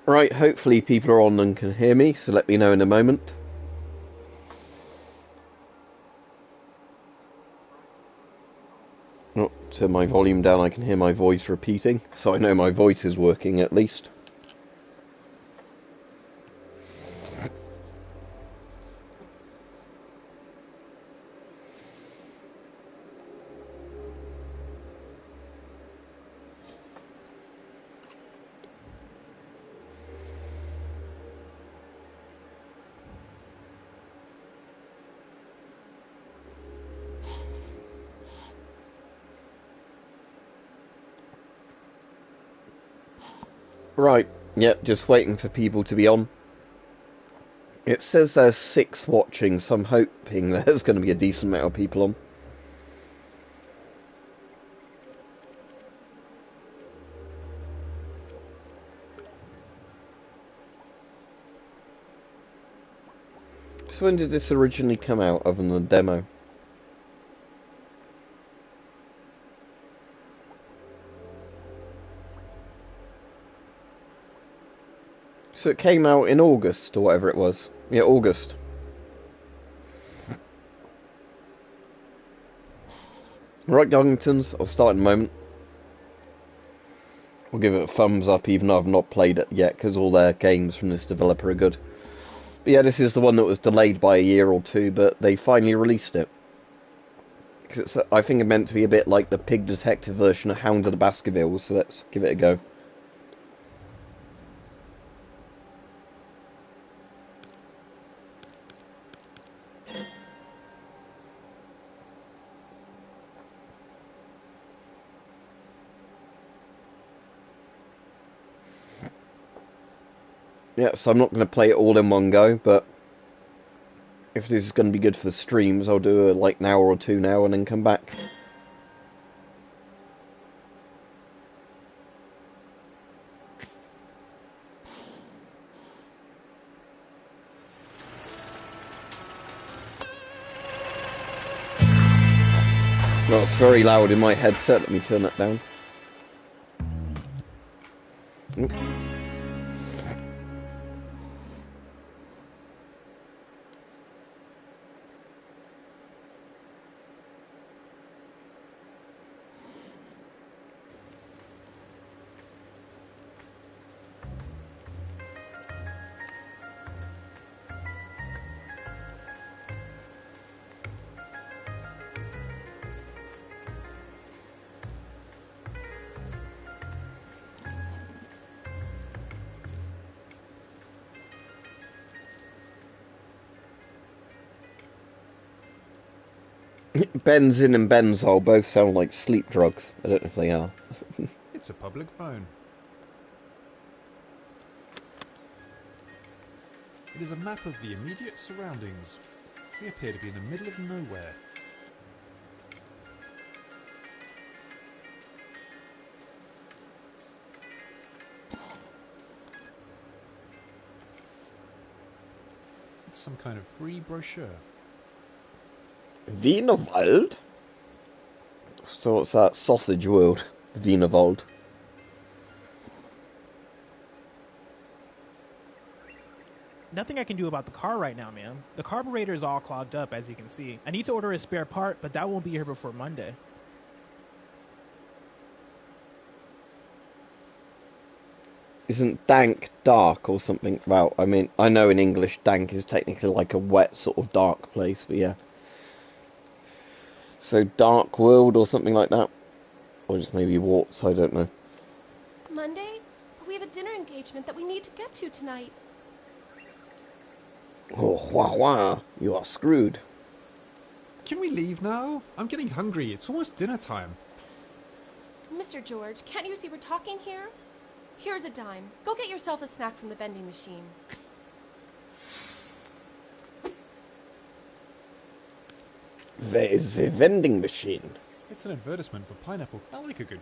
Right, hopefully people are on and can hear me, so let me know in a moment. Oh, turn my volume down, I can hear my voice repeating, so I know my voice is working at least. Right, yep, just waiting for people to be on. It says there's 6 watching, so I'm hoping there's going to be a decent amount of people on. So when did this originally come out, other than the demo? So it came out in August, or whatever it was. Yeah, August. Right, Youngtons, I'll start in a moment. I'll give it a thumbs up, even though I've not played it yet, because all their games from this developer are good. But yeah, this is the one that was delayed by a year or two, but they finally released it. Because it's, I think it meant to be a bit like the Pig Detective version of Hound of the Baskervilles, so let's give it a go. Yeah, so I'm not going to play it all in one go, but if this is going to be good for the streams, I'll do like an hour or two now and then come back. No, it's very loud in my headset. Let me turn that down. Oop. Benzene and benzol both sound like sleep drugs. I don't know if they are. It's a public phone. It is a map of the immediate surroundings. We appear to be in the middle of nowhere. It's some kind of free brochure. Wienerwald? So what's that? Sausage World. Wienerwald. Nothing I can do about the car right now, ma'am. The carburetor is all clogged up, as you can see. I need to order a spare part, but that won't be here before Monday. Isn't dank dark or something? Well, I mean, I know in English dank is technically like a wet sort of dark place, but yeah. So dark world or something like that? Or just maybe warts, I don't know. Monday? But we have a dinner engagement that we need to get to tonight. Oh, wah wah, you are screwed. Can we leave now? I'm getting hungry. It's almost dinner time. Mr. George, can't you see we're talking here? Here's a dime. Go get yourself a snack from the vending machine. There's a vending machine. It's an advertisement for pineapple. I like a good...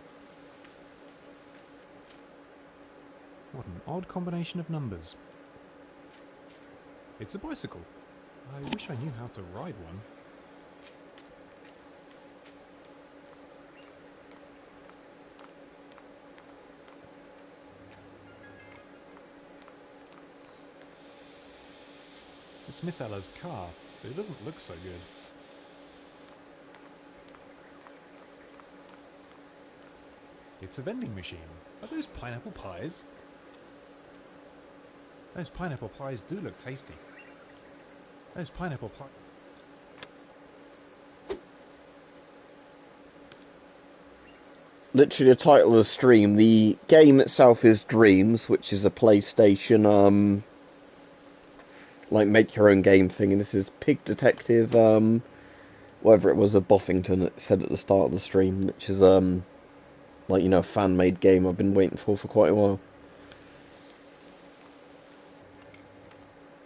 What an odd combination of numbers. It's a bicycle. I wish I knew how to ride one. It's Miss Ella's car, but it doesn't look so good. It's a vending machine. Are those pineapple pies? Those pineapple pies do look tasty. Those pineapple pies... Literally the title of the stream. The game itself is Dreams, which is a PlayStation, like make your own game thing, and this is Pig Detective, whatever it was, a Boffington, it said at the start of the stream, which is, like, you know, a fan-made game I've been waiting for quite a while.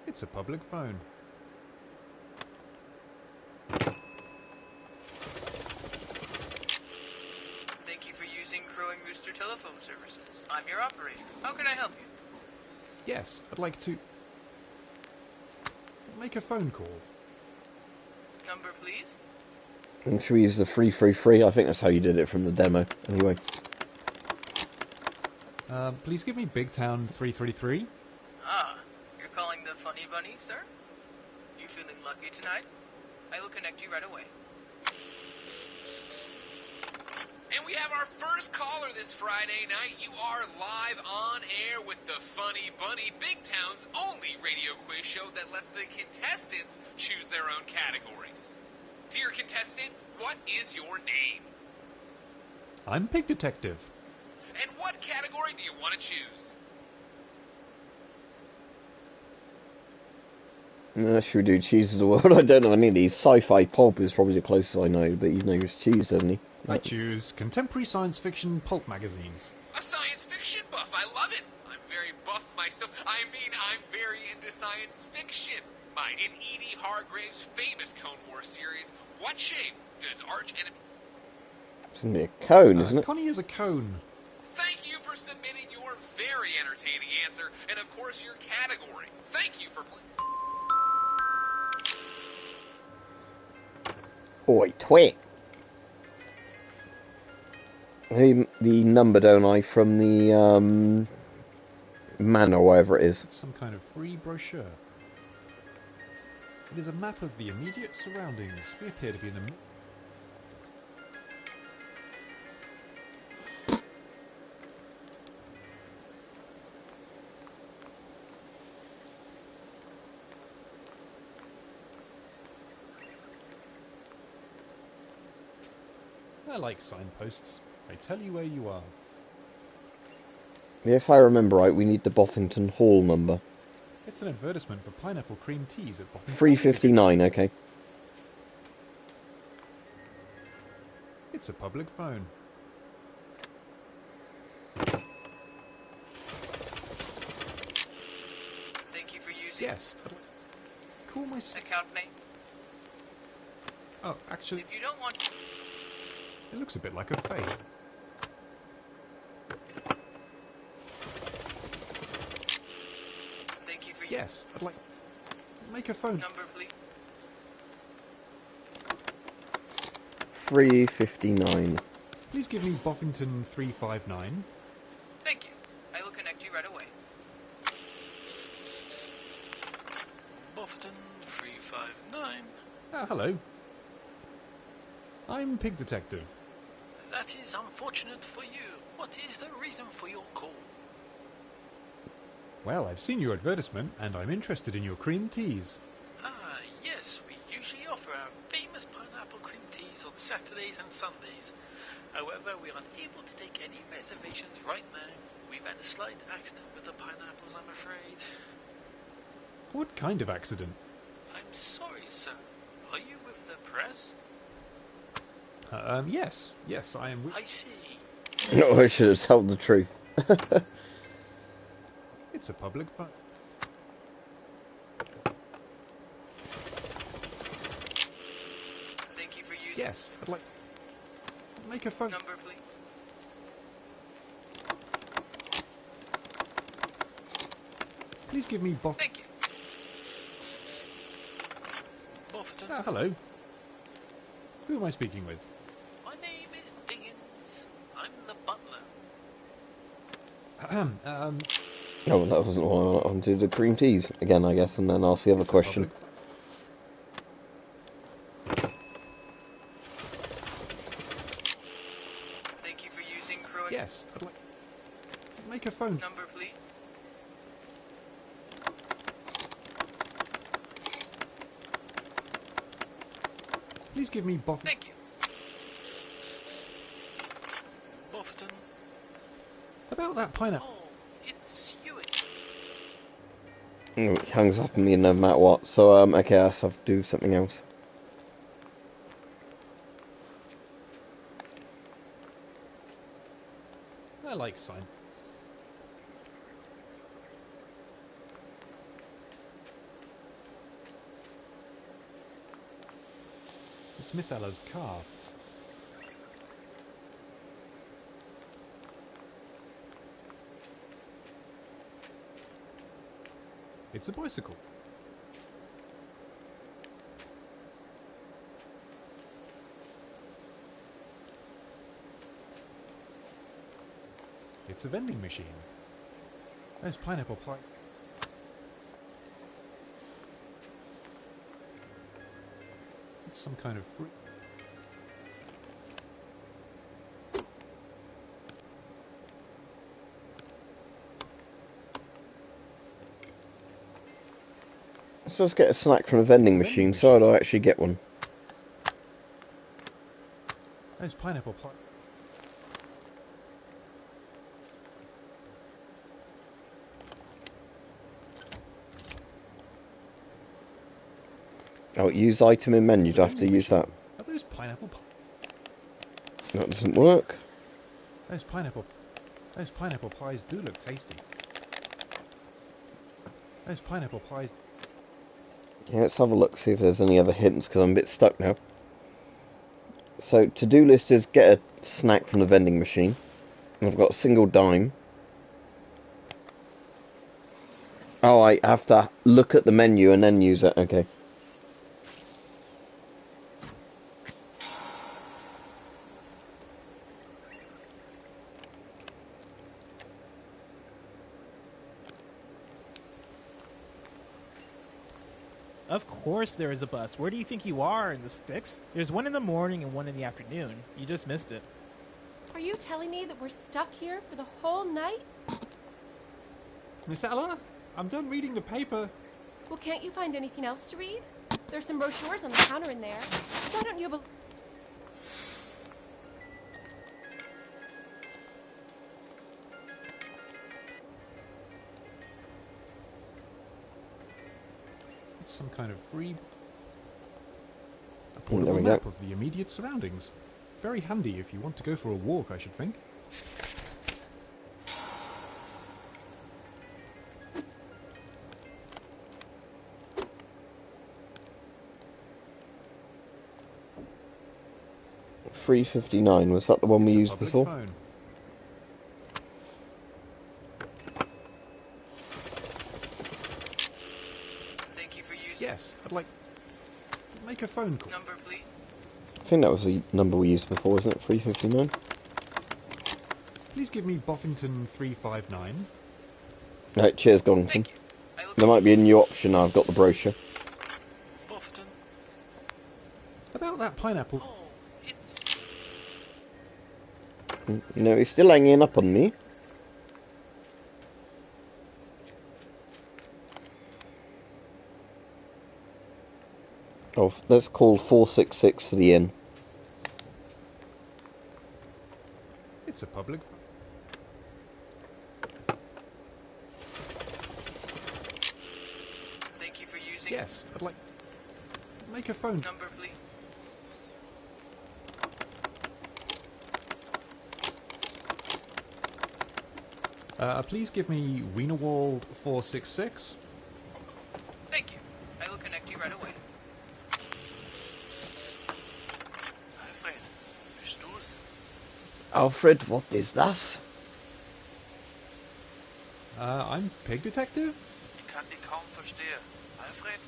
It's a public phone. Thank you for using Crow and Rooster Telephone Services. I'm your operator. How can I help you? Yes, I'd like to... make a phone call. Number, please? And should we use the 333? I think that's how you did it from the demo, anyway. Please give me Big Town 333. Ah, you're calling the Funny Bunny, sir? You feeling lucky tonight? I will connect you right away. And we have our first caller this Friday night. You are live on air with the Funny Bunny, Big Town's only radio quiz show that lets the contestants choose their own categories. Dear contestant, what is your name? I'm Pig Detective. And what category do you want to choose? Should we do Cheese of the World? I don't know any of these. Sci-Fi Pulp is probably the closest I know, but you know he's cheese, doesn't he? I choose contemporary science fiction pulp magazines. A science fiction buff. I love it. I'm very buff myself. I mean, I'm very into science fiction. In E.D. Hargrave's famous Cone War series, what shape does Arch Enemy... It's going to be a cone, isn't it? Connie is a cone. Thank you for submitting your very entertaining answer, and of course your category. Thank you for playing. Oi, twit! The number, don't I, from the man or whatever it is. It's some kind of free brochure. It is a map of the immediate surroundings. We appear to be in a... I like signposts. They tell you where you are. If I remember right, we need the Boffington Hall number. It's an advertisement for pineapple cream teas at Boffington. 359, okay. It's a public phone. Thank you for using... Yes. Call my... Account name? Oh, actually, If you don't want... it looks a bit like a fake. Thank you for... Yes, I'd like... make a phone... Number, please? 359. Please give me Boffington 359. Thank you. I will connect you right away. Bofton 359. Hello. I'm Pig Detective. That is unfortunate for you. What is the reason for your call? Well, I've seen your advertisement, and I'm interested in your cream teas. Ah, yes, we usually offer our famous pineapple cream teas on Saturdays and Sundays. However, we are unable to take any reservations right now. We've had a slight accident with the pineapples, I'm afraid. What kind of accident? I'm sorry, sir. Are you with the press? Yes. Yes, I am... I see. No, I should have told the truth. It's a public phone. Thank you for using... Yes, I'd like... make a phone... Number, please. Please give me Boff... Thank you. Bofton. hello. Who am I speaking with? My name is Diggins. I'm the butler. Oh, that wasn't what I wanted to do. The cream teas again, I guess, and then ask the other It's a question. Thank you for using Crow. Yes, I'd like... Make a phone... Number, please. Please give me Boff... Thank you. Bofferton. About that pineapple. Oh, it's Hewitt. He hangs up on me no matter what, so okay, I have to do something else. I like sign. It's Miss Ella's car. It's a bicycle. It's a vending machine. There's pineapple pie. It's some kind of fruit. Let's just get a snack from a vending machine, so how do I actually get one? There's pineapple pie. Oh, use item in menu, It's do a I have to vending use machine. that? Are those pineapple pie? That doesn't work. Those pineapple pies do look tasty. Those pineapple pies. Yeah, let's have a look, see if there's any other hints, because I'm a bit stuck now. So, to-do list is get a snack from the vending machine. I've got a single dime. Oh, I have to look at the menu and then use it, okay. Of course there is a bus. Where do you think you are in the sticks? There's one in the morning and one in the afternoon. You just missed it. Are you telling me that we're stuck here for the whole night? Miss Ella, I'm done reading the paper. Well, can't you find anything else to read? There's some brochures on the counter in there. Why don't you have a... It's some kind of free... A There portable we map go. of the immediate surroundings. Very handy if you want to go for a walk, I should think. $3.59, was that the one we It's a used public before? phone. Thank you for using. Yes, I'd like... Make a phone call. Number, please. I think that was the number we used before, isn't it? $3.59? Please give me Boffington 359. Right, cheers, Gongton. Thank you. I will... There might be a new option, I've got the brochure. Bofferton. About that pineapple... Oh, it's... No, he's still hanging up on me. Oh, let's call 466 for the inn. It's a public phone. Thank you for using. Yes, I'd like... Make a phone... Number, please. Please give me Wienerwald 466. Thank you. I will connect you right away. Alfred, bist du's? Alfred, what is that? I'm Pig Detective. Ich kann dich kaum verstehen. Alfred?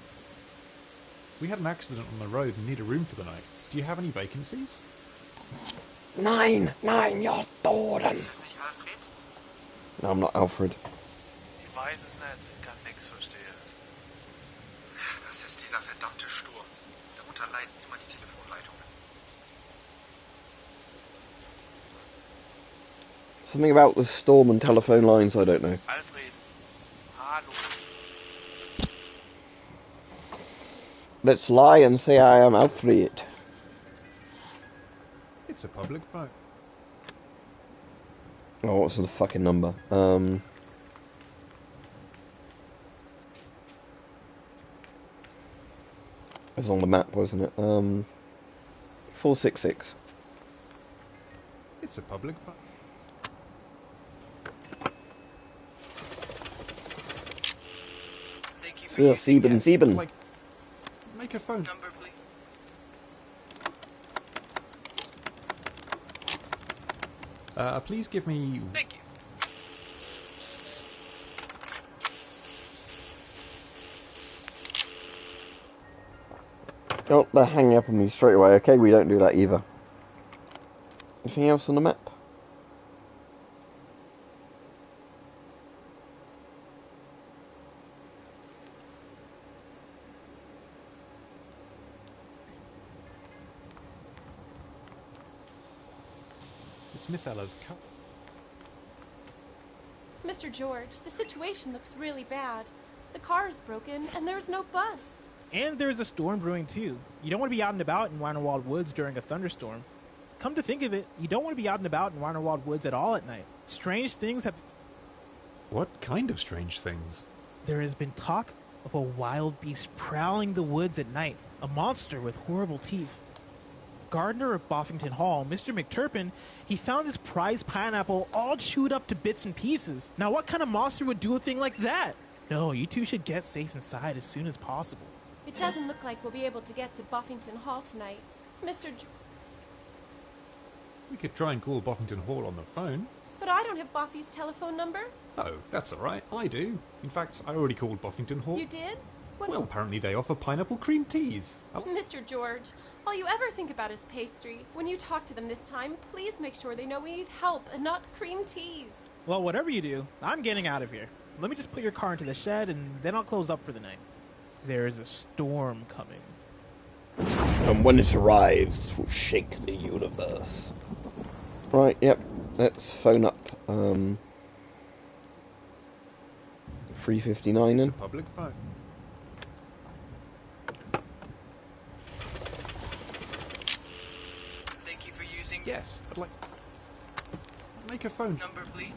We had an accident on the road and need a room for the night. Do you have any vacancies? Nein, you're Doran. Ist es nicht Alfred? No, I'm not Alfred. Wie weiß es nicht, kann nix verstehen. Ach, das ist dieser verdammte Sturm. Darunter leiden immer die Telefonleitungen. Something about the storm and telephone lines, I don't know. Alfred, hallo. Let's lie and say I am Alfred. It's a public phone. Oh, what's the fucking number? It was on the map, wasn't it? 466. It's a public phone. Thank you for Yeah, using Sieben, Yes, Sieben. like, make a phone. number, please. Please give me... Thank you. Oh, they're hanging up on me straight away. Okay, we don't do that either. Anything else on the map? It's Miss Ella's car. Mr. George, the situation looks really bad. The car is broken, and there's no bus. And there's a storm brewing too. You don't want to be out and about in Reinerwald Woods during a thunderstorm. Come to think of it, you don't want to be out and about in Reinerwald Woods at all at night. Strange things have... What kind of strange things? There has been talk of a wild beast prowling the woods at night. A monster with horrible teeth. Gardener of Boffington Hall, Mr. McTurpin, he found his prized pineapple all chewed up to bits and pieces. Now what kind of monster would do a thing like that? No, you two should get safe inside as soon as possible. It doesn't look like we'll be able to get to Buffington Hall tonight. We could try and call Boffington Hall on the phone. But I don't have Boffy's telephone number. Oh, that's alright. I do. In fact, I already called Boffington Hall. You did? Well, apparently they offer pineapple cream teas. Oh, Mr. George, all you ever think about is pastry. When you talk to them this time, please make sure they know we need help and not cream teas. Well, whatever you do, I'm getting out of here. Let me just put your car into the shed and then I'll close up for the night. There is a storm coming. And when it arrives, it will shake the universe. Right, yep. Let's phone up 359 it's a in. public phone. Thank you for using Yes, I'd like... Make a phone. number, please.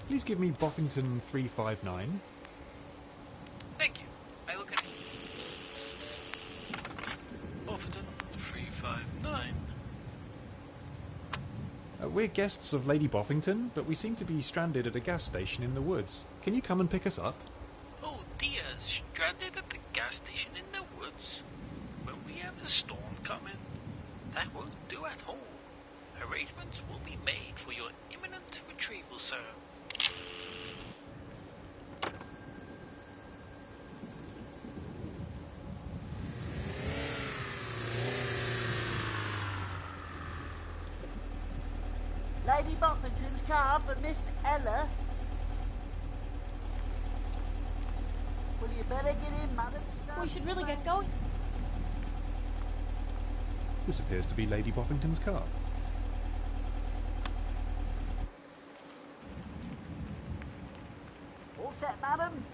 Please give me Boffington 359. Thank you. I look at Buffington 359. We're guests of Lady Boffington, but we seem to be stranded at a gas station in the woods. Can you come and pick us up? Oh dear, stranded at the gas station in the woods. When we have the storm coming, that won't do at all. Arrangements will be made for your imminent retrieval, sir. Lady Boffington's car for Miss Ella. Well, you better get in, madam. We should really get going. This appears to be Lady Boffington's car. All set, madam?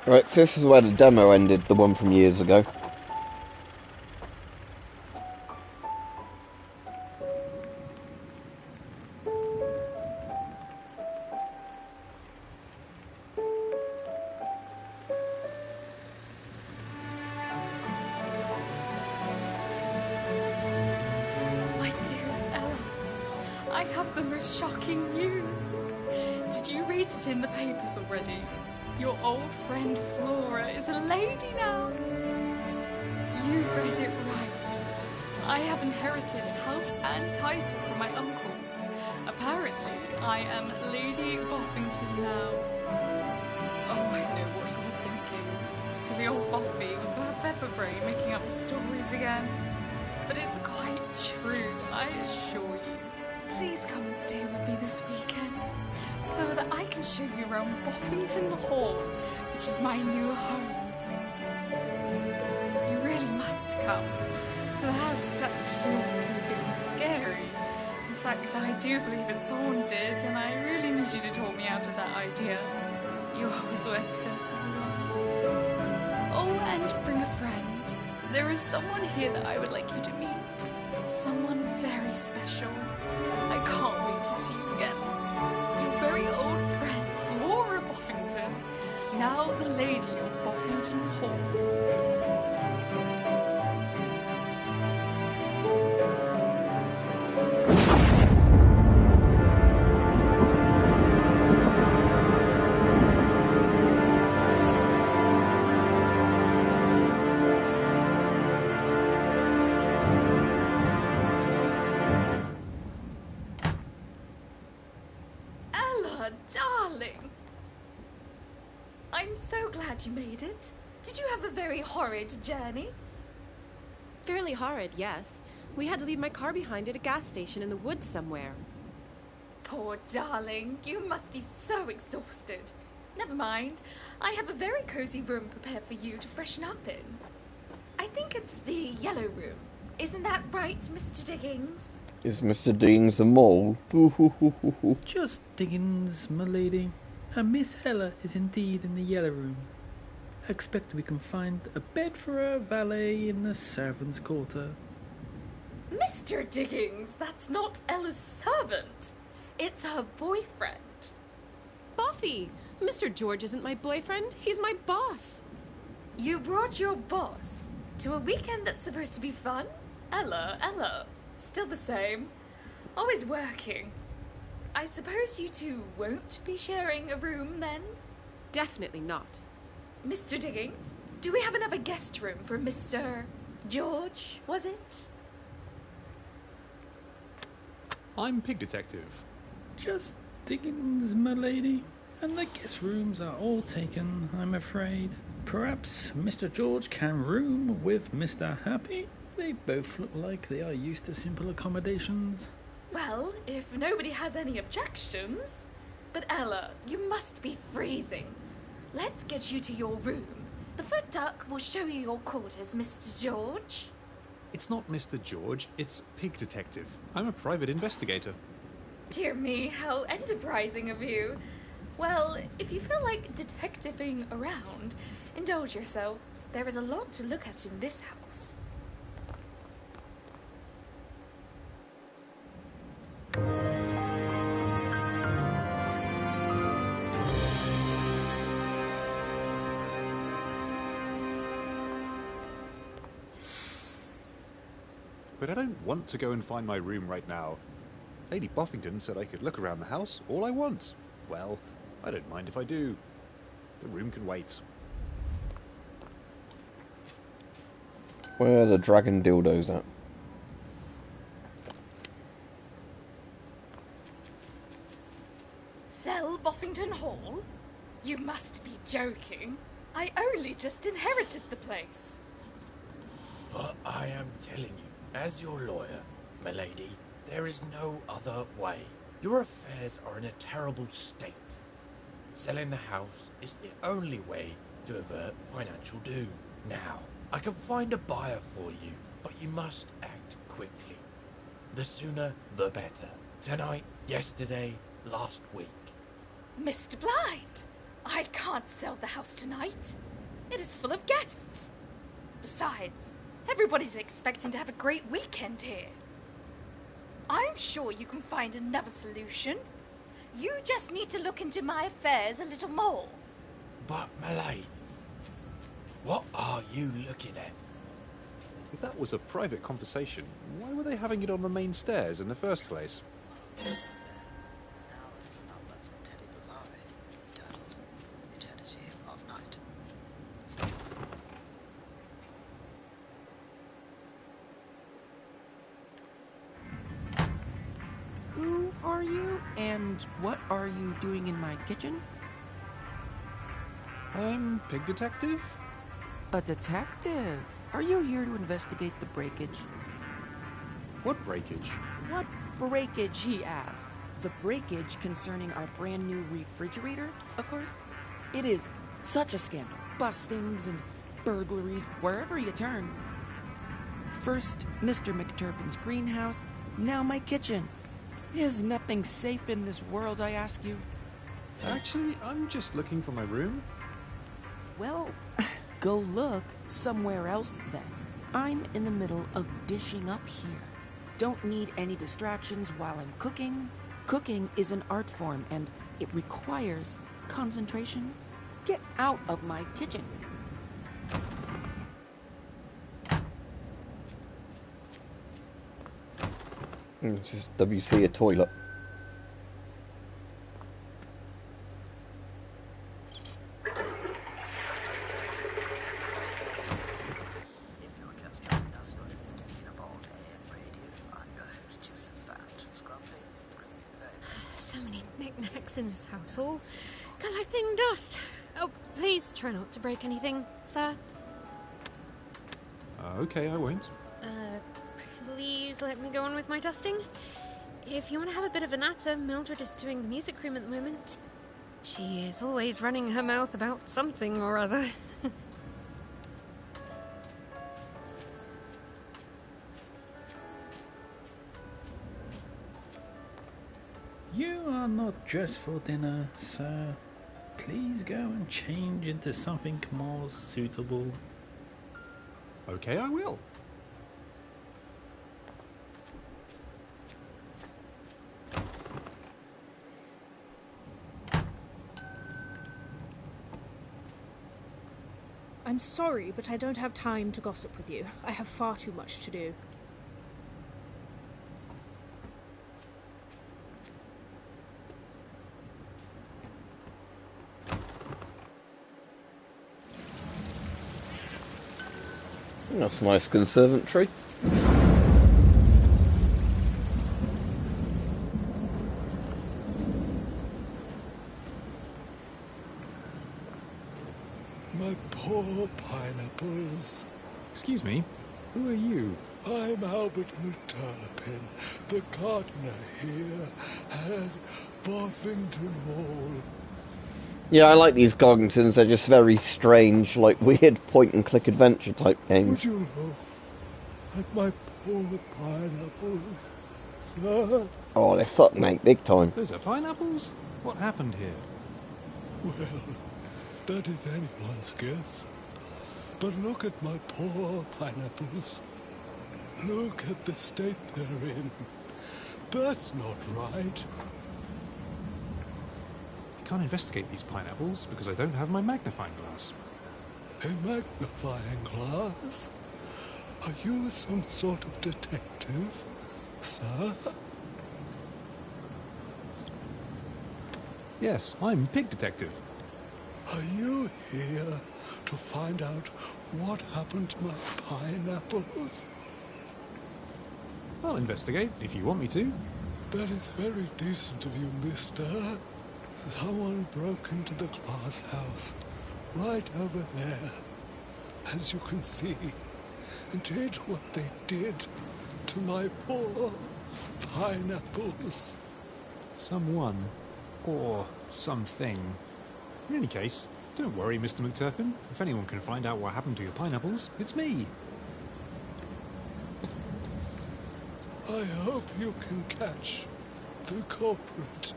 Right, so this is where the demo ended, the one from years ago. My dearest Ella, I have the most shocking news. Did you read it in the papers already? Your old friend Flora is a lady now. You read it right. I have inherited house and title from my uncle. Apparently, I am Lady Boffington now. Oh, I know what you're thinking. Silly old Boffy with her pepper brain making up stories again. but it's quite true, I assure you. Please come and stay with me this weekend, so that I can show you around Boffington Hall, which is my new home. You really must come. The house is actually really big and scary. In fact, I do believe it's haunted, and I really need you to talk me out of that idea. You always were the sensible one. Oh, and bring a friend. There is someone here that I would like you to meet. Someone very special. I can't wait to see you again. Your very old friend, Flora Boffington, now the Lady of Boffington Hall. Darling! I'm so glad you made it. Did you have a very horrid journey? Fairly horrid, yes. We had to leave my car behind at a gas station in the woods somewhere. Poor darling, you must be so exhausted. Never mind. I have a very cozy room prepared for you to freshen up in. I think it's the yellow room. Isn't that right, Mr. Diggins? Is Mr. Diggins the mole? Boo-hoo-hoo-hoo-hoo. Just Diggins, my lady. Miss Hella is indeed in the yellow room. I expect we can find a bed for her valet in the servants' quarter. Mr. Diggins, that's not Ella's servant. It's her boyfriend. Buffy! Mr. George isn't my boyfriend. He's my boss. You brought your boss to a weekend that's supposed to be fun? Ella. Still the same. Always working. I suppose you two won't be sharing a room then? Definitely not. Mr. Diggins, do we have another guest room for Mr. George, was it? I'm Pig Detective. Just Diggins, my lady. And the guest rooms are all taken, I'm afraid. Perhaps Mr. George can room with Mr. Happy? They both look like they are used to simple accommodations. Well, if nobody has any objections. But Ella, you must be freezing. Let's get you to your room. The foot duck will show you your quarters, Mr. George. It's not Mr. George, it's Pig Detective. I'm a private investigator. Dear me, how enterprising of you. Well, if you feel like detectiving around, indulge yourself. There is a lot to look at in this house. But I don't want to go and find my room right now. Lady Boffington said I could look around the house all I want. Well, I don't mind if I do. The room can wait. Where are the dragon dildos at? Sell Boffington Hall? You must be joking. I only just inherited the place. But I am telling you, as your lawyer, my lady, there is no other way. Your affairs are in a terrible state. Selling the house is the only way to avert financial doom. Now, I can find a buyer for you, but you must act quickly. The sooner, the better. Tonight, yesterday, last week. Mr. Blind, I can't sell the house tonight. It is full of guests. Besides, everybody's expecting to have a great weekend here. I'm sure you can find another solution. You just need to look into my affairs a little more. But, my lady, what are you looking at? If that was a private conversation, why were they having it on the main stairs in the first place? Who are you, and what are you doing in my kitchen? I'm Pig Detective. A detective? Are you here to investigate the breakage? What breakage? What breakage, he asks. The breakage concerning our brand new refrigerator, of course. It is such a scandal. Bustings and burglaries wherever you turn. First, Mr. McTurpin's greenhouse, now my kitchen. Is nothing safe in this world, I ask you? Actually, I'm just looking for my room. Well, go look somewhere else then. I'm in the middle of dishing up here. Don't need any distractions while I'm cooking. Cooking is an art form and it requires concentration. Get out of my kitchen. It's just WC a toilet. If you're just joining us, you're listening to Univald AM Radio. I'm your host, Chester Fat Scrumbly, bringing you the very best. So many knickknacks in this house, all collecting dust. Oh, please try not to break anything, sir. Okay, I won't. Please let me go on with my dusting. If you want to have a bit of a natter, Mildred is doing the music room at the moment. She is always running her mouth about something or other. You are not dressed for dinner, sir. Please go and change into something more suitable. Okay, I will. I'm sorry, but I don't have time to gossip with you. I have far too much to do. That's a nice conservatory. My poor pineapples. Excuse me, who are you? I'm Albert McTurpin, the gardener here at Boffington Hall. Yeah, I like these Goggingtons. They're just very strange, like weird point-and-click adventure type games. Would you look at my poor pineapples, sir? Oh, they're fucked, mate, big time. Those are pineapples? What happened here? Well, that is anyone's guess. But look at my poor pineapples. Look at the state they're in. That's not right. I can't investigate these pineapples because I don't have my magnifying glass. A magnifying glass? Are you some sort of detective, sir? Yes, I'm Pig Detective. Are you here to find out what happened to my pineapples? I'll investigate if you want me to. That is very decent of you, mister. Someone broke into the glass house right over there, as you can see, and did what they did to my poor pineapples. Someone or something. In any case, don't worry, Mr. McTurpin. If anyone can find out what happened to your pineapples, it's me. I hope you can catch the culprit.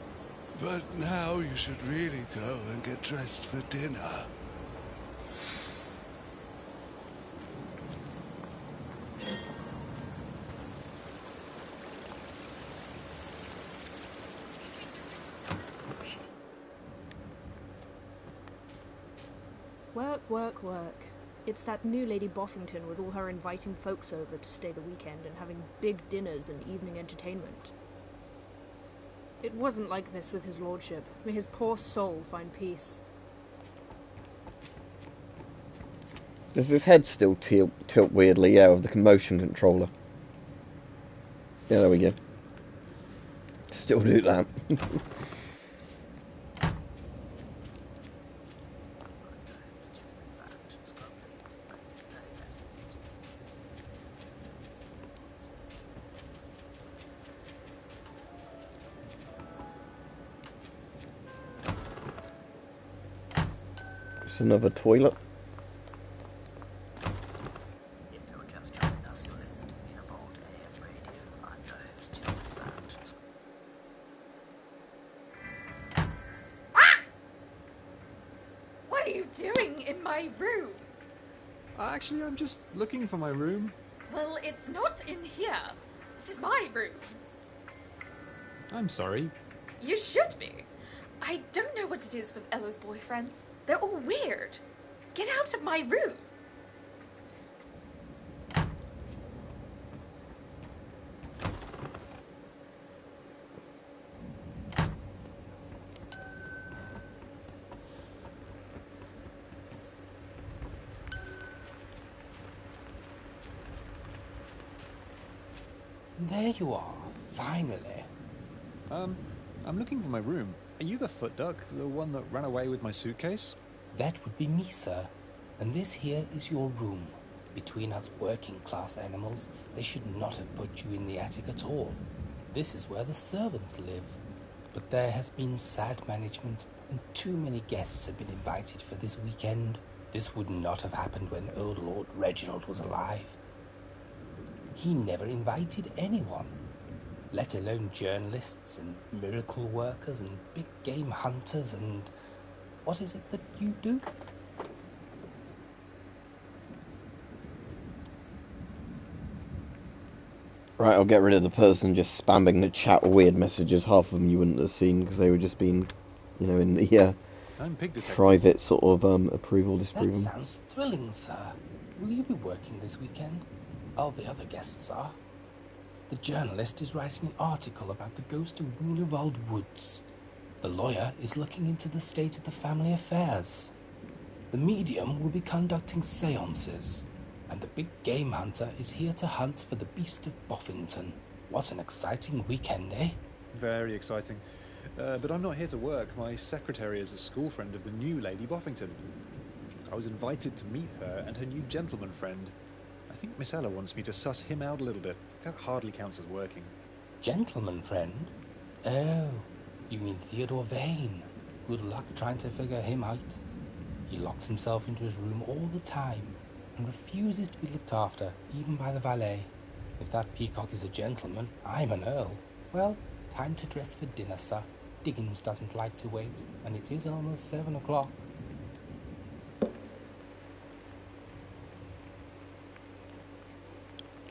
But now you should really go and get dressed for dinner. Work, work, work. It's that new Lady Boffington with all her inviting folks over to stay the weekend and having big dinners and evening entertainment. It wasn't like this with his lordship. May his poor soul find peace. Does his head still tilt weirdly? Yeah, with the motion controller. Yeah, there we go. Still do that. It's another toilet. If you're just joining us, you're listening to Mina Vault AM Radio. I'm your host, Chester Fant. What are you doing in my room? Actually, I'm just looking for my room. Well, it's not in here. This is my room. I'm sorry. You should be. I don't know what it is with Ella's boyfriends. They're all weird. Get out of my room. There you are, finally. I'm looking for my room. Are you the foot duck, the one that ran away with my suitcase? That would be me, sir. And this here is your room. Between us working-class animals, they should not have put you in the attic at all. This is where the servants live. But there has been sad management, and too many guests have been invited for this weekend. This would not have happened when old Lord Reginald was alive. He never invited anyone, let alone journalists and miracle workers and big game hunters and... What is it that you do? Right, I'll get rid of the person just spamming the chat with weird messages. Half of them you wouldn't have seen because they were just being, you know, in the I'm Pig Detective. private sort of approval, That disapproval. sounds thrilling, sir. Will you be working this weekend? All the other guests are. The journalist is writing an article about the ghost of Grunewald Woods. The lawyer is looking into the state of the family affairs. The medium will be conducting seances. And the big game hunter is here to hunt for the beast of Boffington. What an exciting weekend, eh? Very exciting. But I'm not here to work. My secretary is a school friend of the new Lady Boffington. I was invited to meet her and her new gentleman friend. I think Miss Ella wants me to suss him out a little bit. That hardly counts as working. Gentleman friend? Oh, you mean Theodore Vane. Good luck trying to figure him out. He locks himself into his room all the time and refuses to be looked after, even by the valet. If that peacock is a gentleman, I'm an earl. Well, time to dress for dinner, sir. Diggins doesn't like to wait, and it is almost 7 o'clock.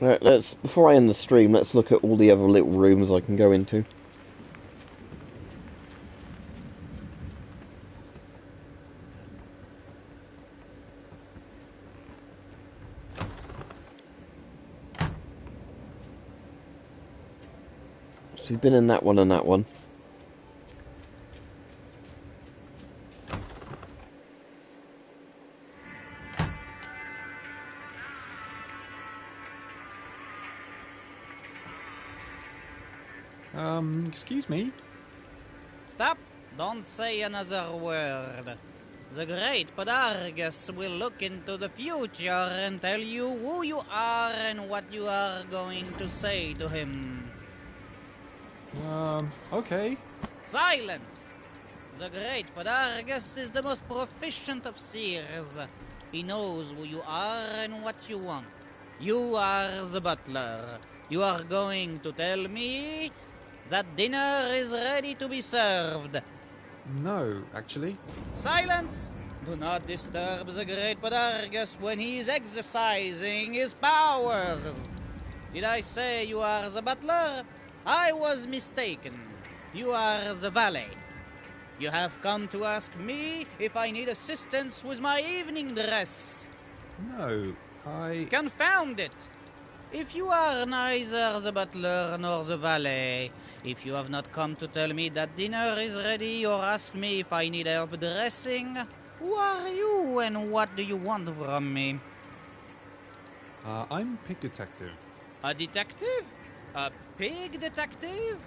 Right, before I end the stream, let's look at all the other little rooms I can go into. So we've been in that one and that one. Excuse me? Stop! Don't say another word. The great Podargus will look into the future and tell you who you are and what you are going to say to him. Okay. Silence! The great Podargus is the most proficient of seers. He knows who you are and what you want. You are the butler. You are going to tell me that dinner is ready to be served. No, actually. Silence! Do not disturb the great Podargus when he is exercising his powers. Did I say you are the butler? I was mistaken. You are the valet. You have come to ask me if I need assistance with my evening dress. No, I... Confound it! If you are neither the butler nor the valet, if you have not come to tell me that dinner is ready or ask me if I need help dressing, who are you and what do you want from me? I'm Pig Detective. A detective? A pig detective?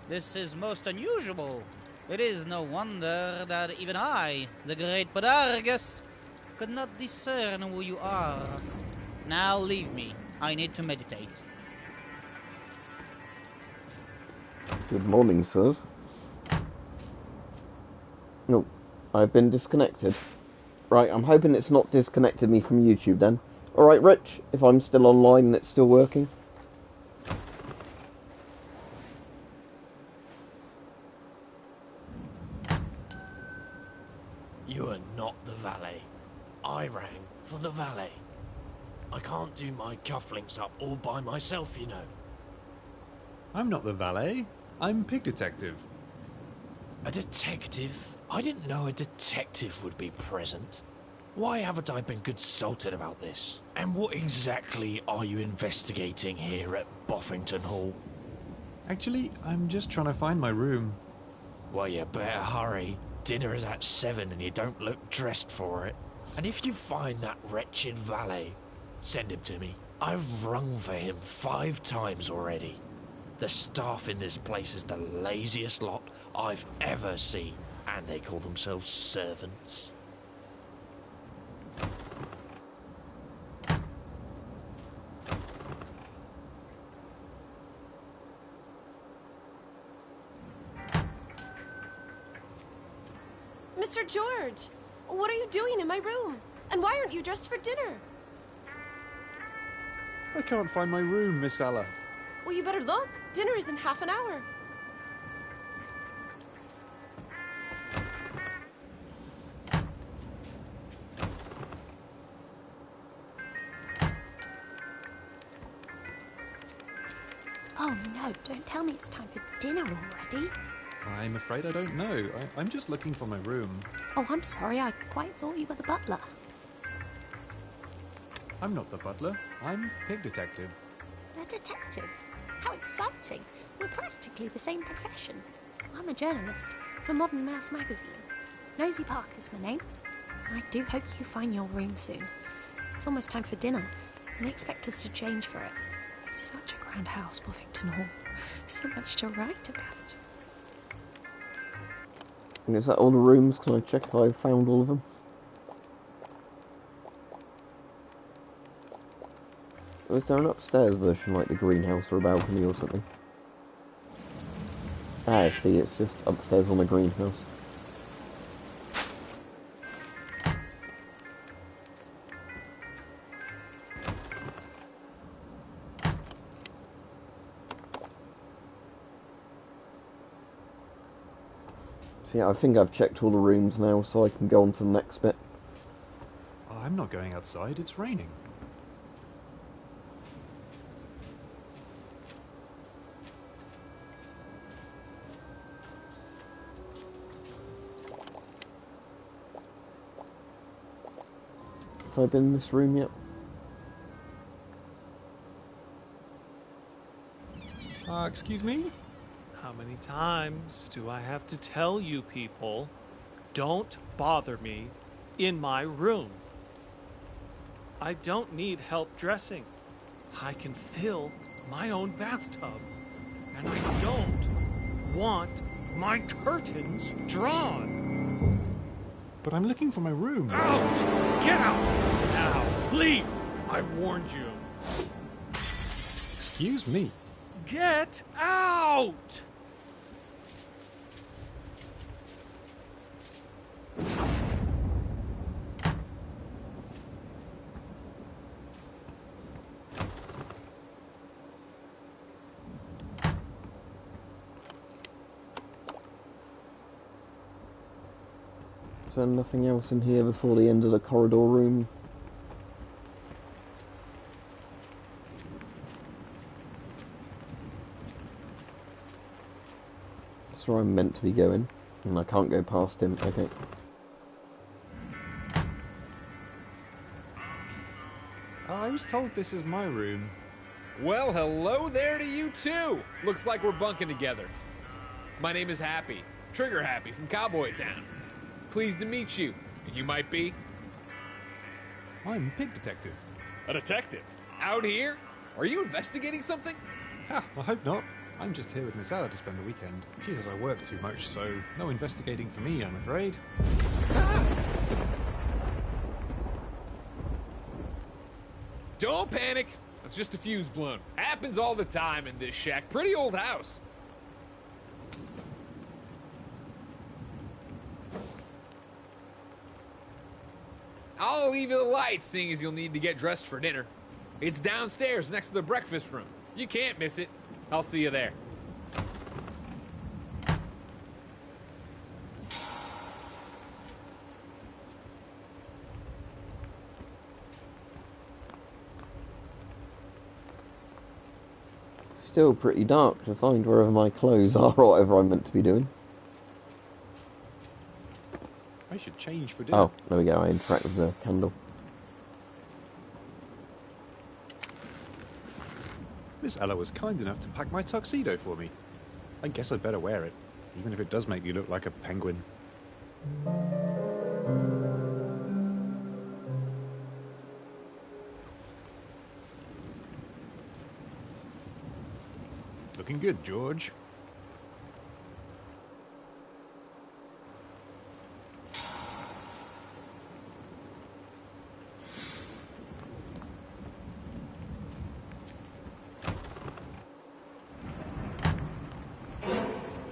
This is most unusual. It is no wonder that even I, the great Podargus, could not discern who you are. Now leave me. I need to meditate. Good morning, sirs. No, I've been disconnected. Right, I'm hoping it's not disconnected me from YouTube then. Alright, Rich, if I'm still online and it's still working. You are not the valet. I rang for the valet. I can't do my cufflinks up all by myself, you know. I'm not the valet. I'm Pig Detective. A detective? I didn't know a detective would be present. Why haven't I been consulted about this? And what exactly are you investigating here at Boffington Hall? Actually, I'm just trying to find my room. Well, you better hurry. Dinner is at 7 and you don't look dressed for it. And if you find that wretched valet, send him to me. I've rung for him 5 times already. The staff in this place is the laziest lot I've ever seen, and they call themselves servants. Mr. George, what are you doing in my room? And why aren't you dressed for dinner? I can't find my room, Miss Ella. Well, you better look. Dinner is in half an hour. Oh no, don't tell me it's time for dinner already. I'm afraid I don't know. I'm just looking for my room. Oh, I'm sorry, I quite thought you were the butler. I'm not the butler. I'm Pig Detective. A detective? How exciting. We're practically the same profession. I'm a journalist for Modern Mouse magazine. Nosy Parker's my name. I do hope you find your room soon. It's almost time for dinner, and they expect us to change for it. Such a grand house, Buffington Hall. So much to write about. Is that all the rooms? Can I check if I found all of them? Or is there an upstairs version, like the greenhouse or a balcony or something? Ah, I see, it's just upstairs on the greenhouse. So yeah, I think I've checked all the rooms now, so I can go on to the next bit. I'm not going outside. It's raining. Have I been in this room yet? Excuse me? How many times do I have to tell you people, don't bother me in my room? I don't need help dressing. I can fill my own bathtub. And I don't want my curtains drawn. But I'm looking for my room. Out! Get out! Now, leave! I warned you. Excuse me. Get out! Is there nothing else in here before the end of the corridor room? That's where I'm meant to be going, and I can't go past him. Okay. I was told this is my room. Well, hello there to you too. Looks like we're bunking together. My name is Happy, Trigger Happy from Cowboy Town. Pleased to meet you. And you might be? I'm Pig Detective. A detective? Out here? Are you investigating something? Ha, I hope not. I'm just here with Miss Ella to spend the weekend. She says I work too much, so no investigating for me, I'm afraid. Don't panic. That's just a fuse blown. Happens all the time in this shack. Pretty old house. I'll leave you the lights, seeing as you'll need to get dressed for dinner. It's downstairs next to the breakfast room. You can't miss it. I'll see you there. Still pretty dark to find wherever my clothes are or whatever I'm meant to be doing. I should change for dinner. Oh, there we go, I interact with the candle. Miss Ella was kind enough to pack my tuxedo for me. I guess I'd better wear it, even if it does make me look like a penguin. Looking good, George.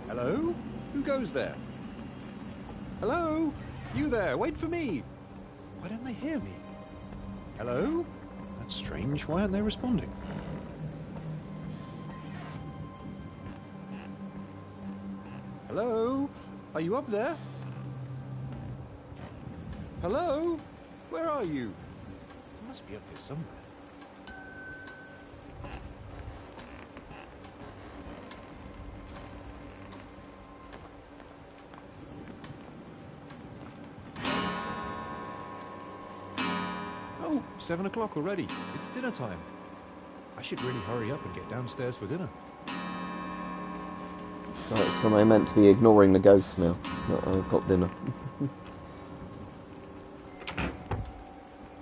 Hello? Who goes there? Hello? You there, wait for me! Why don't they hear me? Hello? That's strange, why aren't they responding? Hello? Are you up there? Hello? Where are you? You must be up here somewhere. Oh, 7 o'clock already. It's dinner time. I should really hurry up and get downstairs for dinner. Right, so am I meant to be ignoring the ghost now? That I've got dinner.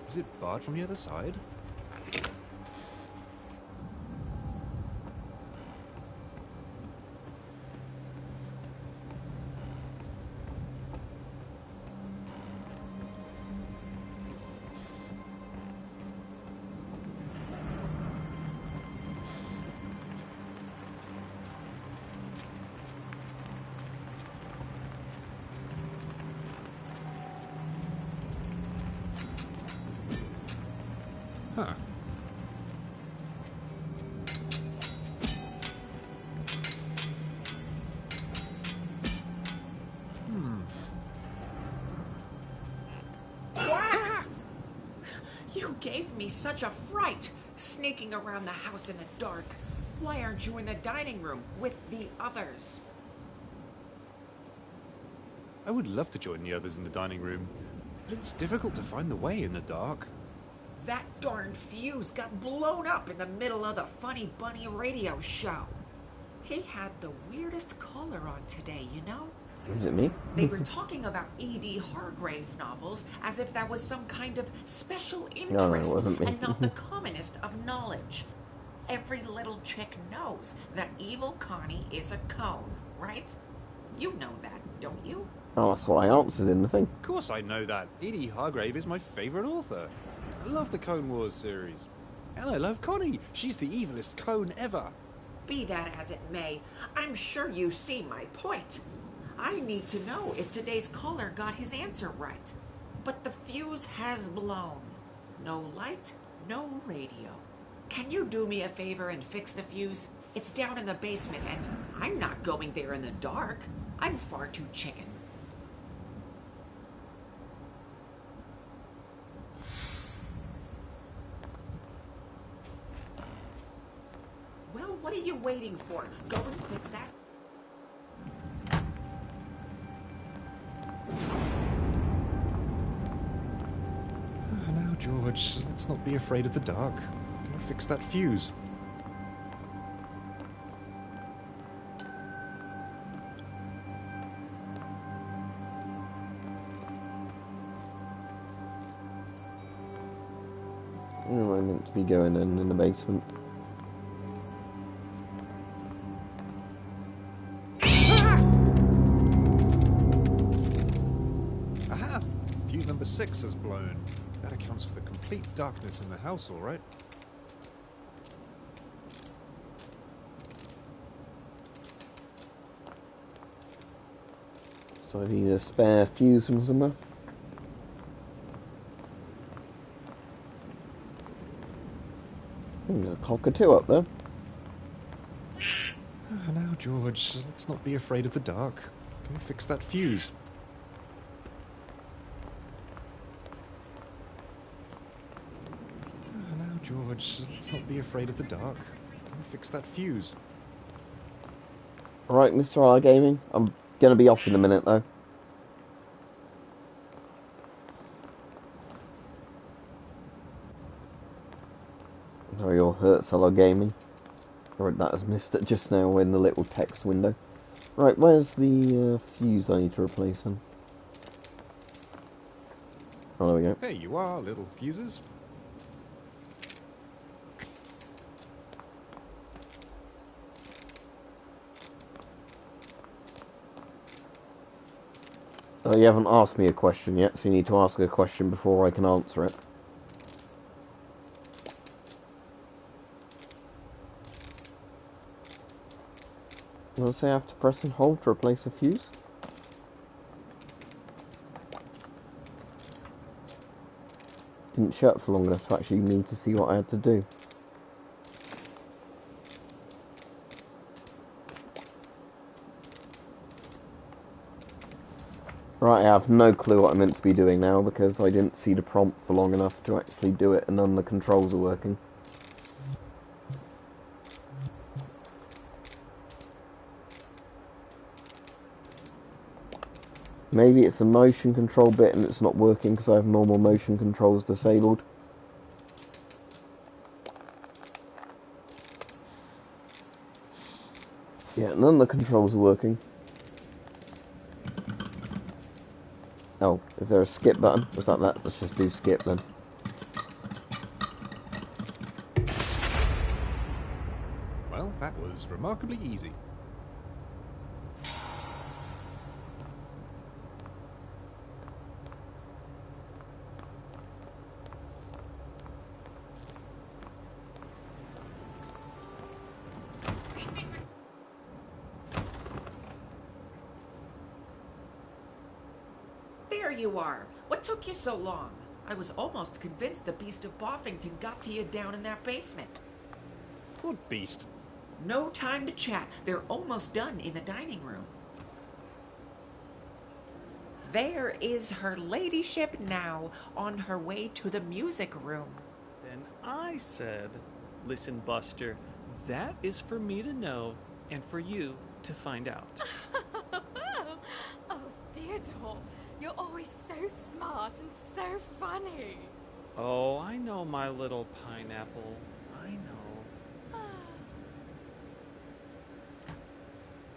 Is it barred from the other side? Huh. You gave me such a fright, sneaking around the house in the dark. Why aren't you in the dining room with the others? I would love to join the others in the dining room, but it's difficult to find the way in the dark. That darn fuse got blown up in the middle of the Funny Bunny radio show. He had the weirdest color on today, you know? Is it me? They were talking about E.D. Hargrave novels as if that was some kind of special No, it interest wasn't me. and not the commonest of knowledge. Every little chick knows that Evil Connie is a cone, right? You know that, don't you? Oh, that's what I answered in the thing. Of course I know that. E.D. Hargrave is my favourite author. I love the Cone Wars series. And I love Connie. She's the evilest cone ever. Be that as it may, I'm sure you see my point. I need to know if today's caller got his answer right. But the fuse has blown. No light, no radio. Can you do me a favor and fix the fuse? It's down in the basement and I'm not going there in the dark. I'm far too chicken. Well, what are you waiting for? Go and fix that. Now, George, let's not be afraid of the dark. Gotta fix that fuse. Where am I meant to be going then, in the basement? Aha! Fuse number 6 has blown. That accounts for the complete darkness in the house, all right. So I need a spare fuse from somewhere. Cockatoo up there. Now, George, let's not be afraid of the dark. Go fix that fuse. Now, George, let's not be afraid of the dark. Go fix that fuse. Alright, Mr. R Gaming. I'm gonna be off in a minute, though. Sorry, you're hurt, Solo Gaming. I read that as Mr. just now in the little text window. Right, where's the fuse I need to replace then? Oh, there we go. There you are, little fuses. Oh, you haven't asked me a question yet, so you need to ask a question before I can answer it. You want to say I have to press and hold to replace a fuse? Didn't shut for long enough to actually need to see what I had to do. Right, I have no clue what I'm meant to be doing now because I didn't see the prompt for long enough to actually do it and none of the controls are working. Maybe it's a motion control bit and it's not working because I have normal motion controls disabled. Yeah, none of the controls are working. Oh, is there a skip button? Was that that? Let's just do skip then. Well, that was remarkably easy. There you are. What took you so long? I was almost convinced the Beast of Boffington got to you down in that basement. What beast? No time to chat. They're almost done in the dining room. There is her ladyship now, on her way to the music room. Then I said, listen, Buster, that is for me to know and for you to find out. Oh, Theodore, you're always so smart and so funny. Oh, I know, my little pineapple. I know.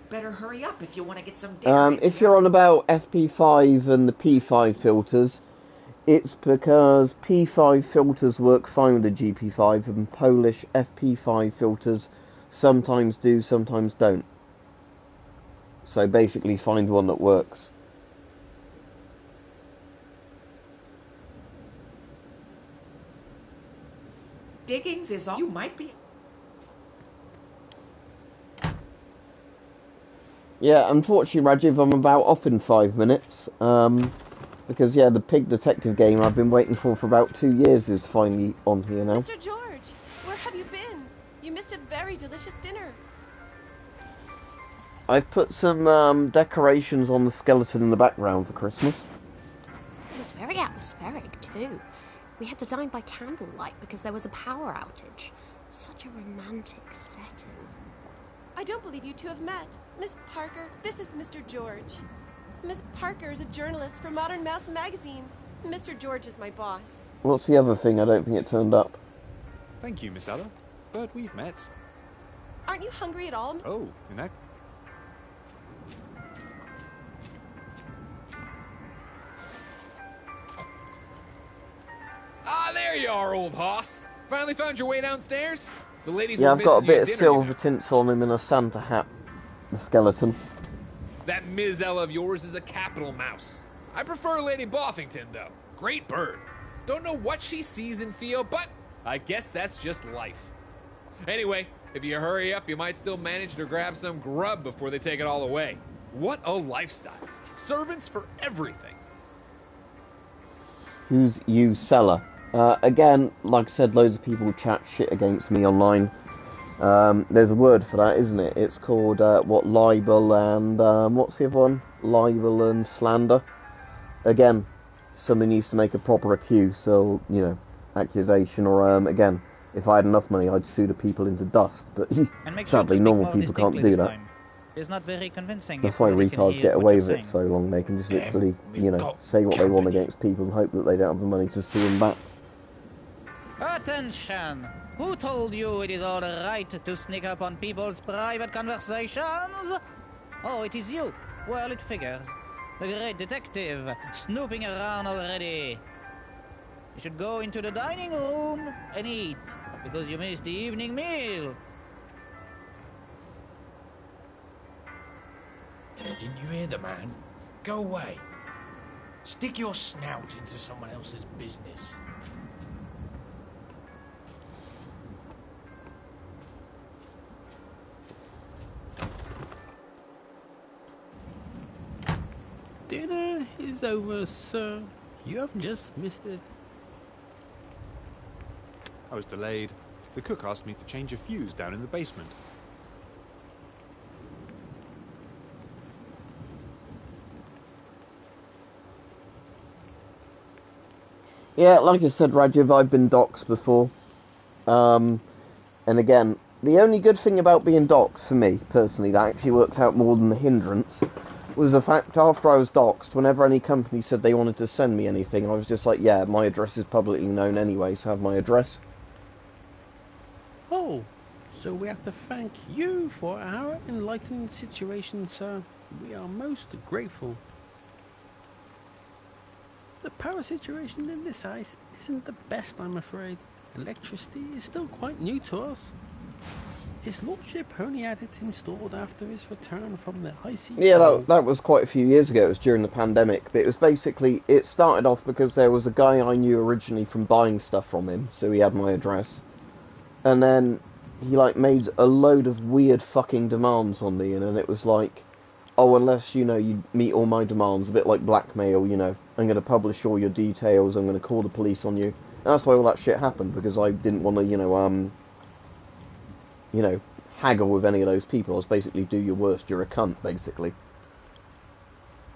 Better hurry up if you want to get some dinner. If you're on about FP5 and the P5 filters, it's because P5 filters work fine with the GP5 and Polish FP5 filters sometimes do, sometimes don't. So basically find one that works. Diggings is all you might be. Yeah, unfortunately, Rajiv, I'm about off in 5 minutes. Because, yeah, the Pig Detective game I've been waiting for about 2 years is finally on here now. Mr. George, where have you been? You missed a very delicious dinner. I've put some decorations on the skeleton in the background for Christmas. It was very atmospheric, too. We had to dine by candlelight because there was a power outage. Such a romantic setting. I don't believe you two have met. Miss Parker, this is Mr. George. Miss Parker is a journalist for Modern Mouse magazine. Mr. George is my boss. What's the other thing? I don't think it turned up. Thank you, Miss Ella. But we've met. Aren't you hungry at all? Oh, in that... Ah, there you are, old hoss. Finally found your way downstairs? The ladies Yeah, were I've got a missing you bit at of dinner, silver tinsel on him and a Santa hat. The skeleton. That Ms. Ella of yours is a capital mouse. I prefer Lady Boffington, though. Great bird. Don't know what she sees in Theo, but I guess that's just life. Anyway, if you hurry up, you might still manage to grab some grub before they take it all away. What a lifestyle. Servants for everything. Who's you, seller? Again, like I said, loads of people chat shit against me online. There's a word for that, isn't it? It's called, libel and, what's the other one? Libel and slander. Again, somebody needs to make a proper accusation, or, again, if I had enough money, I'd sue the people into dust, but And make sure to sadly, speak normal more people can't distinctly do this that. time. It's not very convincing That's if why nobody can retards hear get what away you're with it saying. so long. They can just literally, we've got say what they want company. against people and hope that they don't have the money to sue them back. Attention! Who told you it is all right to sneak up on people's private conversations? Oh, it is you. Well, it figures. The great detective, snooping around already. You should go into the dining room and eat, because you missed the evening meal. Didn't you hear the man? Go away. Stick your snout into someone else's business. Dinner is over, sir. You have just missed it. I was delayed. The cook asked me to change a fuse down in the basement. Yeah, like I said, Rajiv, I've been doxxed before. And again, the only good thing about being doxxed, for me, personally, that actually worked out more than the hindrance, was the fact after I was doxxed, whenever any company said they wanted to send me anything, I was just like, yeah, my address is publicly known anyway, so have my address. Oh, so we have to thank you for our enlightening situation, sir. We are most grateful. The power situation in this ice isn't the best, I'm afraid. Electricity is still quite new to us. His lordship only had it installed after his return from the icy Yeah, cold. that was quite a few years ago. It was during the pandemic, but it was basically, it started off because there was a guy I knew originally from buying stuff from him, so he had my address. And then he, like, made a load of weird fucking demands on me, and then it was like, oh, unless, you meet all my demands, a bit like blackmail, I'm going to publish all your details, I'm going to call the police on you. And that's why all that shit happened, because I didn't want to, haggle with any of those people. I was basically, do your worst, you're a cunt, basically.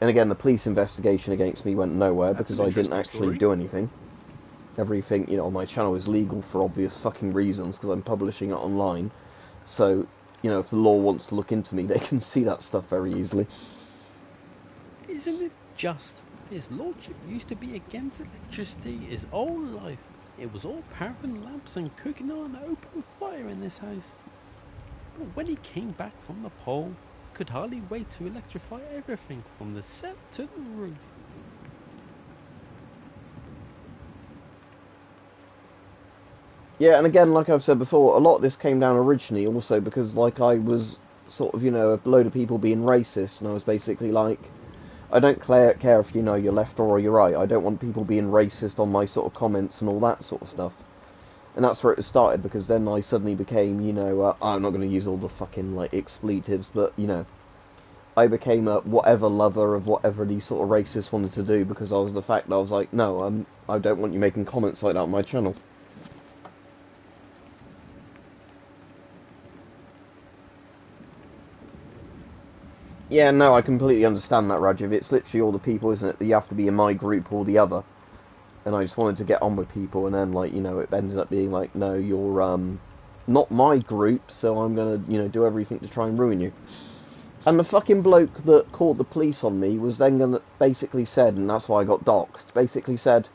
And again, the police investigation against me went nowhere, That's because an I didn't interesting actually story. do anything. Everything, on my channel is legal for obvious fucking reasons, because I'm publishing it online. So, if the law wants to look into me, they can see that stuff very easily. Isn't it just? His lordship used to be against electricity his whole life. It was all paraffin lamps and cooking on an open fire in this house. But when he came back from the pole, he could hardly wait to electrify everything from the cellar to the roof. Yeah, and again, like I've said before, a lot of this came down originally also because, like, I was sort of, a load of people being racist, and I was basically like, I don't care if, you're left or you're right. I don't want people being racist on my sort of comments and all that sort of stuff. And that's where it started, because then I suddenly became, I'm not going to use all the fucking, like, expletives, but, I became a whatever lover of whatever these sort of racists wanted to do, because I was the fact that I was like, no, I don't want you making comments like that on my channel. Yeah, no, I completely understand that, Rajiv. It's literally all the people, isn't it, that you have to be in my group or the other. And I just wanted to get on with people, and then, like, it ended up being like, no, you're, not my group, so I'm gonna, do everything to try and ruin you. And the fucking bloke that called the police on me was then gonna, basically said, and that's why I got doxxed, basically said,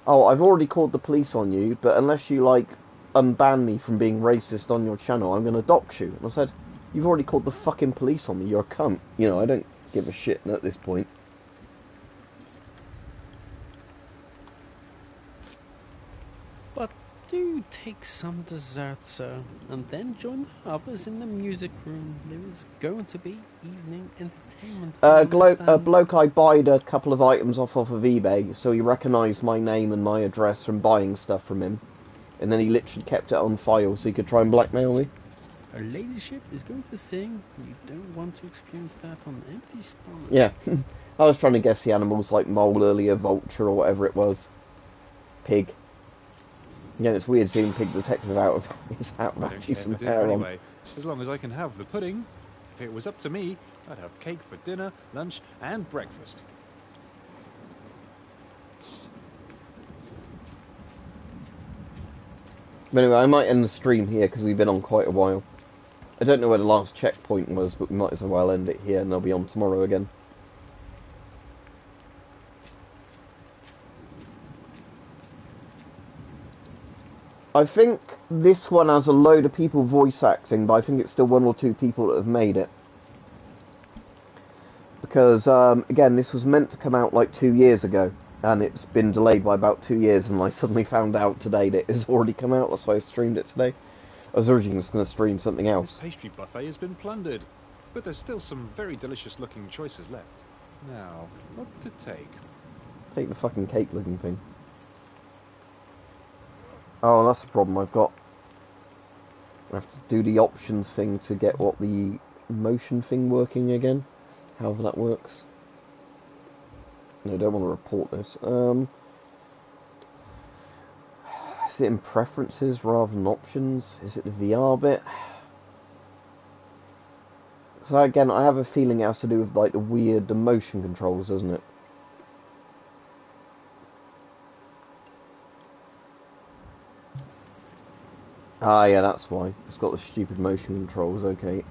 oh, I've already called the police on you, but unless you, like, unban me from being racist on your channel, I'm gonna dox you. And I said, you've already called the fucking police on me, you're a cunt. I don't give a shit at this point. But do take some dessert, sir, and then join the others in the music room. There is going to be evening entertainment. A bloke I buyed a couple of items off of eBay, so he recognised my name and my address from buying stuff from him. And then he literally kept it on file so he could try and blackmail me. Her ladyship is going to sing. You don't want to experience that on an empty stomach. Yeah. I was trying to guess the animals like mole earlier, vulture or whatever it was. Pig. Yeah, it's weird seeing Pig Detective out of his hat I with don't actually care some for dinner hair on. anyway, as long as I can have the pudding. If it was up to me, I'd have cake for dinner, lunch, and breakfast. But anyway, I might end the stream here because we've been on quite a while. I don't know where the last checkpoint was, but we might as well end it here and they'll be on tomorrow again. I think this one has a load of people voice acting, but I think it's still one or two people that have made it. Because, again, this was meant to come out like 2 years ago, and it's been delayed by about 2 years, and I suddenly found out today that it has already come out, that's why I streamed it today. I was originally going to stream something else. This pastry buffet has been plundered, but there's still some very delicious looking choices left. Now, what to take? Take the fucking cake looking thing. Oh, that's the problem I've got. I have to do the options thing to get what the motion thing working again. However that works. No, I don't want to report this. Is it in preferences rather than options? Is it the VR bit? So again, I have a feeling it has to do with like the motion controls, doesn't it? Ah, yeah, that's why. It's got the stupid motion controls, okay.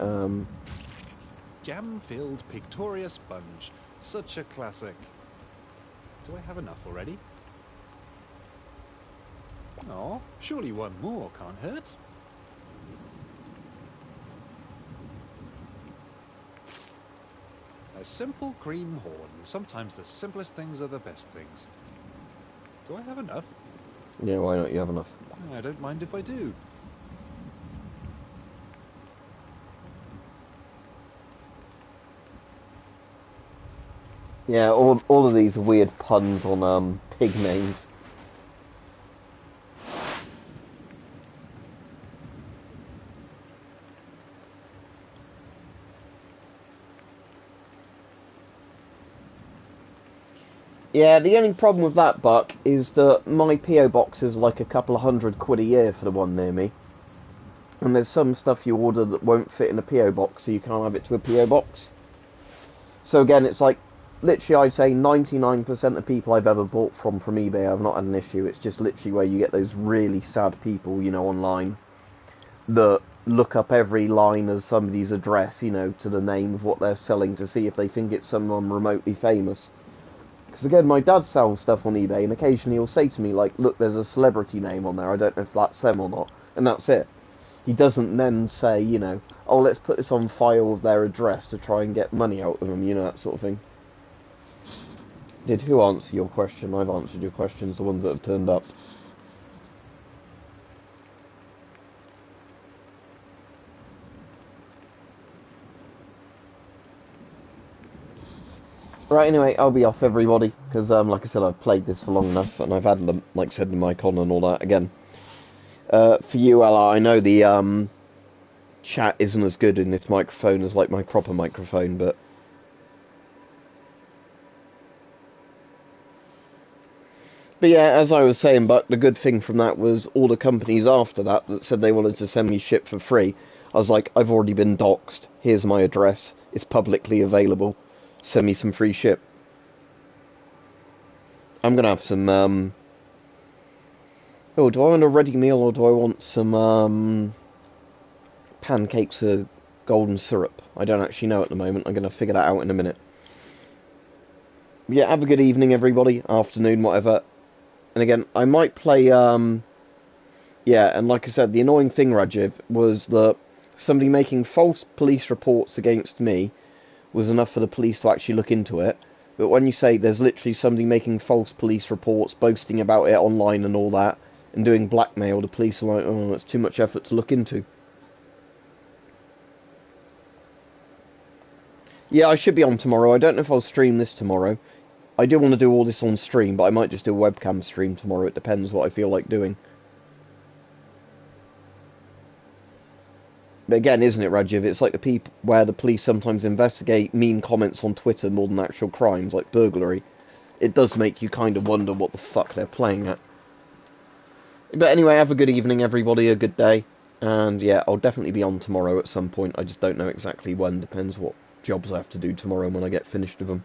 Jam-filled Pictoria sponge. Such a classic. Do I have enough already? Oh, surely one more can't hurt. A simple cream horn. Sometimes the simplest things are the best things. Do I have enough? Yeah, why not? You have enough. I don't mind if I do. Yeah, all of these are weird puns on pig names. Yeah, the only problem with that, Buck, is that my PO box is like a couple of £100 a year for the one near me. And there's some stuff you order that won't fit in a PO box, so you can't have it to a PO box. So again, it's like, literally I'd say 99% of people I've ever bought from eBay I've not had an issue. It's just literally where you get those really sad people, you know, online, that look up every line of somebody's address, you know, to the name of what they're selling to see if they think it's someone remotely famous. Because again, my dad sells stuff on eBay, and occasionally he'll say to me, like, look, there's a celebrity name on there, I don't know if that's them or not, and that's it. He doesn't then say, you know, oh, let's put this on file with their address to try and get money out of them, you know, that sort of thing. Did who answer your question? I've answered your questions, the ones that have turned up. Right, anyway, I'll be off, everybody, because, like I said, I've played this for long enough, and I've had, the, like I said, the mic on and all that again. For you, Ella, I know the chat isn't as good in this microphone as, like, my proper microphone, but... But yeah, as I was saying, Buck, the good thing from that was all the companies after that said they wanted to send me shit for free. I was like, I've already been doxed, here's my address, it's publicly available, send me some free shit. I'm gonna have some, oh, do I want a ready meal or do I want some, pancakes with golden syrup? I don't actually know at the moment, I'm gonna figure that out in a minute. Yeah, have a good evening, everybody, afternoon, whatever. And again, I might play, yeah, and like I said, the annoying thing, Rajiv, was that somebody making false police reports against me was enough for the police to actually look into it. But when you say there's literally somebody making false police reports, boasting about it online and all that, and doing blackmail, the police are like, oh, that's too much effort to look into. Yeah, I should be on tomorrow. I don't know if I'll stream this tomorrow. I do want to do all this on stream, but I might just do a webcam stream tomorrow. It depends what I feel like doing. But again, isn't it, Rajiv? It's like the people where the police sometimes investigate mean comments on Twitter more than actual crimes, like burglary. It does make you kind of wonder what the fuck they're playing at. But anyway, have a good evening, everybody, a good day. And yeah, I'll definitely be on tomorrow at some point. I just don't know exactly when. Depends what jobs I have to do tomorrow when I get finished with them.